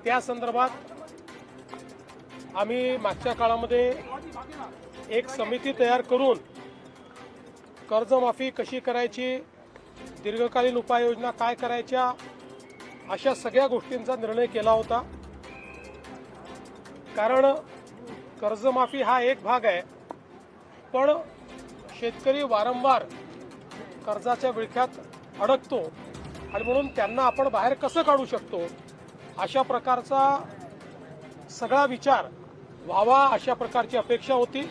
त्या संदर्भात आम्ही मागच्या काळामध्ये एक समिती तयार करून कर्जमाफी कशी करायची, दीर्घकालीन उपाययोजना काय करायच्या, अशा सगळ्या गोष्टींचा निर्णय केला होता. कारण कर्जमाफी हा एक भाग आहे, पण शेतकरी वारंवार कर्जाच्या विळख्यात अडकतो आणि म्हणून त्यांना आपण बाहेर कसं काढू शकतो अशा प्रकारचा सगळा विचार व्हावा अशा प्रकारची अपेक्षा होती.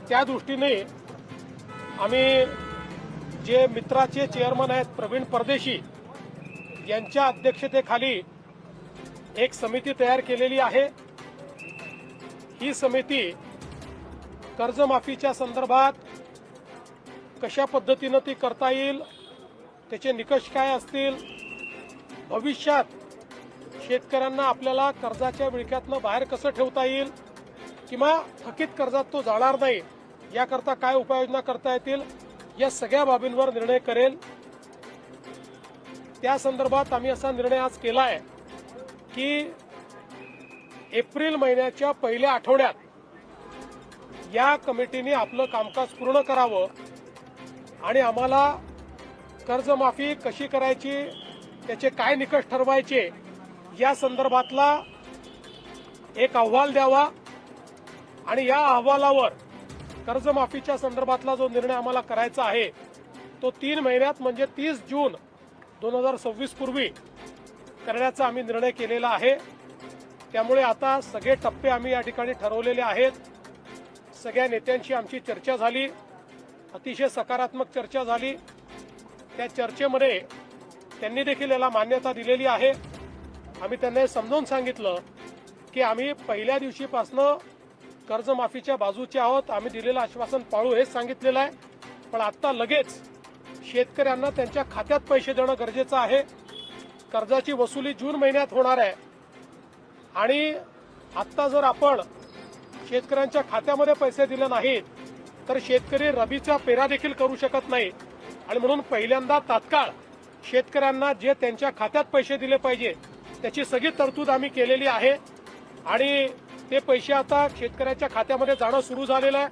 त्या दृष्टीने आम्ही जे मित्राचे चेअरमन आहेत प्रवीण परदेशी यांच्या अध्यक्षतेखाली एक समिती तयार केलेली आहे. ही समिती कर्जमाफीच्या संदर्भात कशा पद्धतीनं ती करता येईल, त्याचे निकष काय असतील, भविष्यात शेतकऱ्यांना आपल्याला कर्जाच्या विळख्यातनं बाहेर कसं ठेवता येईल किंवा थकीत कर्जात तो जाणार नाही याकरता काय उपाययोजना करता येतील, या सगळ्या बाबींवर निर्णय करेल. त्या संदर्भात आम्ही असा निर्णय आज केला आहे की एप्रिल महिन्याच्या पहिल्या आठवड्यात या कमिटीने आपलं कामकाज पूर्ण करावं आणि आम्हाला कर्जमाफी कशी करायची, त्याचे काय निकष ठरवायचे या संदर्भातला एक अहवाल द्यावा आणि या अहवालावर कर्जमाफीच्या संदर्भातला जो निर्णय आम्हाला करायचा आहे तो 3 महिन्यात म्हणजे 30 जून 2026 पूर्वी करण्याचा आम्ही निर्णय केलेला आहे. त्यामुळे आता सगळे टप्पे आम्ही या ठिकाणी ठरवलेले आहेत. सगळ्या नेत्यांशी आमची चर्चा झाली, अतिशय सकारात्मक चर्चा झाली. त्या चर्चेमध्ये त्यांनी देखील याला मान्यता दिलेली आहे. आम्ही त्यांना समजावून सांगितलं की आम्ही पहिल्या दिवशीपासनं कर्जमाफीच्या बाजूचे आहोत, आम्ही दिलेलं आश्वासन पाळू हेच सांगितलेलं आहे. पण आत्ता लगेच शेतकऱ्यांना त्यांच्या खात्यात पैसे देणं गरजेचं आहे. कर्जाची वसुली जून महिन्यात होणार आहे आणि आत्ता जर आपण शेतकऱ्यांच्या खात्यामध्ये पैसे दिले नाहीत तर शेतकरी रबीचा पेरा देखील करू शकत नाही आणि म्हणून पहिल्यांदा तात्काळ शेतकऱ्यांना जे त्यांच्या खात्यात पैसे दिले पाहिजे त्याची सगळी तरतूद आम्ही केलेली आहे आणि ते पैसे आता शेतकऱ्याच्या खात्यामध्ये जाणं सुरू झालेलं आहे.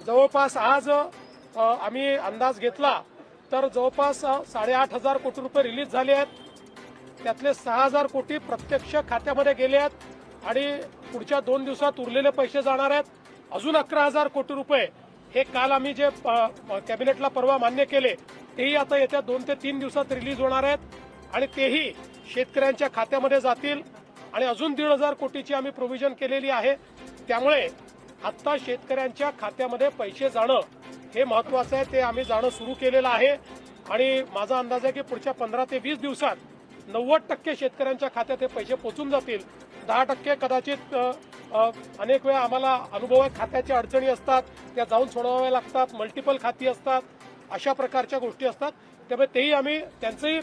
जवळपास आज आम्ही अंदाज घेतला तर जवळपास 8,500 कोटी रुपये रिलीज झाले आहेत. त्यातले 6,000 कोटी प्रत्यक्ष खात्यामध्ये गेले आहेत आणि पुढच्या 2 दिवसात उरलेले पैसे जाणार आहेत. अजून 11,000 कोटी रुपये हे काल आम्ही जे कॅबिनेटला परवा मान्य केले तेही आता येत्या 2 ते 3 दिवसात रिलीज होणार आहेत आणि तेही शेतकऱ्यांच्या खात्यामध्ये जातील आणि अजून 1,500 कोटीची आम्ही प्रोव्हिजन केलेली आहे. त्यामुळे आत्ता शेतकऱ्यांच्या खात्यामध्ये पैसे जाणं हे महत्वाचं आहे, ते आम्ही जाणं सुरू केलेलं आहे आणि माझा अंदाज आहे की पुढच्या 15 ते 20 दिवसात 90% शेतकऱ्यांच्या खात्यात हे पैसे पोचून जातील. 10% कदाचित अनेक वेळा आम्हाला अनुभव आहे, खात्याच्या अडचणी असतात, त्या जाऊन सोडवाव्या लागतात, मल्टिपल खाती असतात, अशा प्रकारच्या गोष्टी असतात. त्यामुळे तेही आम्ही त्यांचंही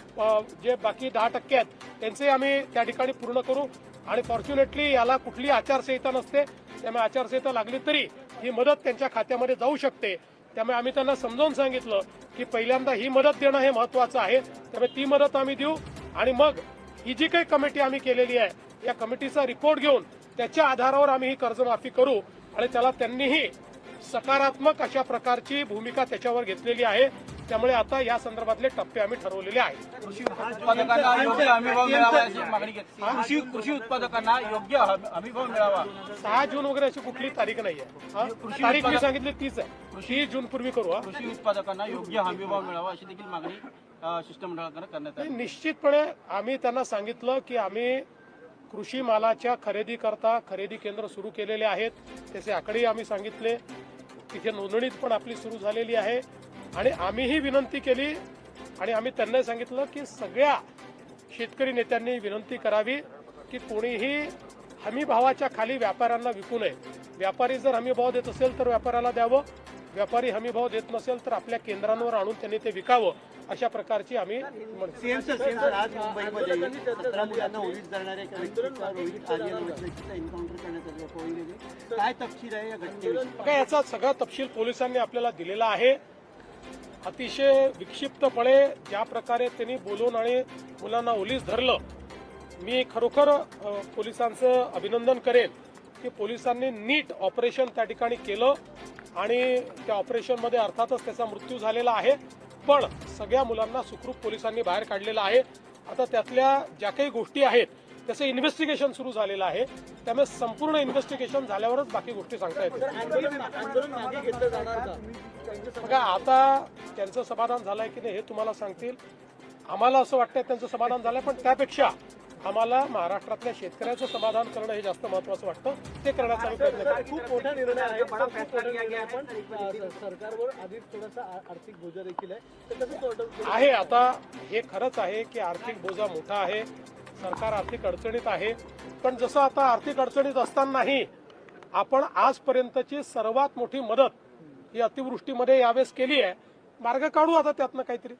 जे बाकी 10% आहेत त्यांचंही आम्ही त्या ठिकाणी पूर्ण करू आणि फॉर्च्युनेटली याला कुठली आचारसंहिता नसते. त्यामुळे आचारसंहिता लागली तरी ही मदत त्यांच्या खात्यामध्ये जाऊ शकते. त्यामुळे आम्ही त्यांना समजावून सांगितलं की पहिल्यांदा ही मदत देणं हे महत्वाचं आहे. त्यामुळे ती मदत आम्ही देऊ आणि मग ही जी काही कमिटी आम्ही केलेली आहे या कमिटीचा रिपोर्ट घेऊन त्याच्या आधारावर आम्ही ही कर्जमाफी करू आणि त्याला त्यांनीही सकारात्मक अशा प्रकारची भूमिका त्याच्यावर घेतलेली आहे. त्यामुळे आता या संदर्भातले टप्पे आम्ही ठरवलेले आहेत. कृषी उत्पादकांना योग्य हमीभाव मिळावा अशी मागणी केली. कृषी उत्पादकांना योग्य हमीभाव मिळावा. 6 जून वगैरे अशी कुठली तारीख नाही आहे. तारीख मी सांगितली 30 आहे. 30 जून पूर्वी करू. कृषी उत्पादकांना योग्य हमीभाव मिळावा अशी देखील मागणी शिष्टमंडळाकडे करण्यात आली. निश्चितपणे आम्ही त्यांना सांगितलं की आम्ही कृषी मालाच्या खरेदी करता खरेदी केंद्र सुरू केलेले आहेत. त्याचे आकडेही आम्ही सांगितले. तिथे नोंदणी पण आपली सुरू झालेली आहे आणि आम्हीही विनंती केली आणि आम्ही त्यांना सांगितलं की सगळ्या शेतकरी नेत्यांनी विनंती करावी की कोणीही हमी भावाच्या खाली व्यापाऱ्यांना विकू नये. व्यापारी जर हमी भाव देत असेल तर व्यापाऱ्याला द्यावं, व्यापारी हमी भाव देत नसेल तर आपल्या केंद्रांवर आणून त्यांनी ते विकावं, अशा प्रकारची आम्ही आज मुंबईमध्ये 17 मुलांना ओलीस जाणाऱ्या एका व्यक्तीचा रोहित आर्यन व्यक्तीचा एन्काउंटर करण्यात आलं कोयनेने. काय तपशील आहे या घटनेविषयी? याचा सगळा तपशील पोलिसांनी आपल्याला दिलेला आहे. अतिशय विक्षिप्तपणे ज्या प्रकारे त्यांनी बोलून आणि मुलांना ओलीस धरलं मी खरोखर पोलिसांचं अभिनंदन करेन की पोलिसांनी नीट ऑपरेशन त्या ठिकाणी केलं आणि त्या ऑपरेशनमध्ये अर्थातच त्याचा मृत्यू झालेला आहे, पण सगळ्या मुलांना सुखरूप पोलिसांनी बाहेर काढलेलं आहे. आता त्यातल्या ज्या काही गोष्टी आहेत त्याचं इन्व्हेस्टिगेशन सुरू झालेलं आहे, त्यामुळे संपूर्ण इन्व्हेस्टिगेशन झाल्यावरच बाकी गोष्टी सांगता येतील. आंदोलन मागे घेतलं जाणार का? बघा, आता त्यांचं समाधान झालंय की नाही हे तुम्हाला सांगतील. आम्हाला असं वाटतं त्यांचं समाधान झालंय, पण त्यापेक्षा आम्हाला महाराष्ट्रातल्या शेतकऱ्याचं समाधान करणं हे जास्त महत्वाचं वाटतं. ते करण्याचा आम्ही प्रयत्न करू. खूप मोठा निर्णय आहे, खूप मोठा निर्णय आहे, पण सरकारवर आधी थोडासा आर्थिक बोजा देखील आहे, तर कसं सॉर्ट आहे. आता हे खरंच आहे की आर्थिक बोजा मोठा आहे, सरकार आर्थिक अडचणीत आहे, पण जसं आता आर्थिक अडचणीत असतानाही आपण आजपर्यंतची सर्वात मोठी मदत ही अतिवृष्टीमध्ये यावेळेस केली आहे. मार्ग काढू आता त्यातनं काहीतरी.